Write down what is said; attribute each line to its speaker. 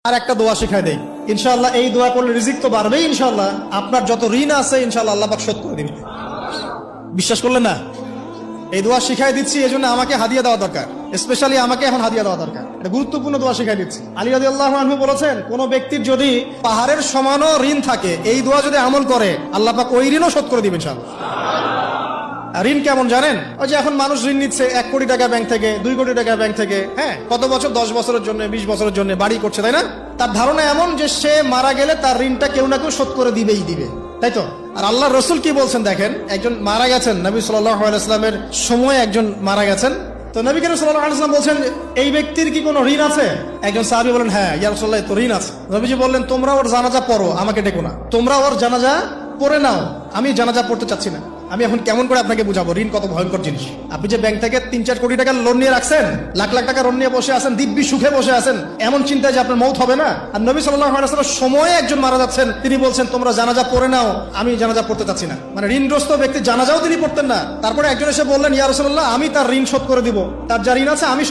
Speaker 1: আর একটা দোয়া শিখাই দেই, ইনশাআল্লাহ এই দোয়া করলে রিজিক তো বাড়বেই ইনশাআল্লাহ, আপনার যত ঋণ আছে ইনশাআল্লাহ আল্লাহ পাক শোধ করে দিবেন। বিশ্বাস করলেন না? এই দোয়া শিখাই দিচ্ছি, এই জন্য আমাকে হাদিয়া দেওয়া দরকার, স্পেশালি আমাকে এখন হাদিয়া দেওয়া দরকার। এটা গুরুত্বপূর্ণ দোয়া শিখাই দিচ্ছি। আলী রাদিয়াল্লাহু আনহু বলেছেন, কোন ব্যক্তির যদি পাহাড়ের সমানও ঋণ থাকে, এই দোয়া যদি আমল করে আল্লাহ পাক ওই ঋণও শোধ করে দিবেন ইনশাআল্লাহ। ঋণ কেমন জানেন? ওই যে এখন মানুষ ঋণ নিচ্ছে 1 কোটি টাকা ব্যাংক থেকে, 2 কোটি টাকা ব্যাংক থেকে, হ্যাঁ, কত বছর, 10 বছরের জন্য, 20 বছরের জন্য বাড়ি করছে, তাই না? তার ধারণা এমন যে সে মারা গেলে তার ঋণটা কেউ না কেউ শোধ করে দিবেই দিবে, তাই তো? আর আল্লাহ রসুল কি বলছেন দেখেন, একজন মারা গেছেন, নবী সাল্লাল্লাহু আলাইহি ওয়াসাল্লামের সময় একজন মারা গেছেন, তো নবী করিম সাল্লাল্লাহু আলাইহি ওয়াসাল্লাম বলছেন, এই ব্যক্তির কি কোনো ঋণ আছে? একজন সাহাবী বলেন, হ্যাঁ ইয়া রাসূলুল্লাহ, তো ঋণ আছে। নবীজি বললেন, তোমরা ওর জানাজা পড়ো, আমাকে ডেকো না, তোমরা ওর জানাজা পড়ে নাও, আমি জানাজা পড়তে চাচ্ছি না। আমি এখন কেমন করে আপনাকে বুঝাবো ঋণ কত ভয়ঙ্কর জিনিস? আপনি যে ব্যাংক থেকে 3-4 কোটি টাকার লোন নিয়ে রাখছেন, লাখ লাখ টাকা লোন নিয়ে বসে আছেন, দিব্যি সুখে বসে আছেন, এমন চিন্তায় যে আপনার মৌত হবে না। আর নবী সাল্লাল্লাহু আলাইহি ওয়াসাল্লাম সময়ে একজন মারা যাচ্ছেন, তিনি বলছেন তোমরা জানাজা পড়ে নাও, আমি জানাজা পড়তে চাচ্ছি না। মানে ঋণগ্রস্ত ব্যক্তি জানাজাও তিনি পড়তেন না। তারপরে একজন এসে বললেন, ইয়া রাসূলুল্লাহ, আমি তার ঋণ শোধ করে দিব, তার যা ঋণ আছে আমি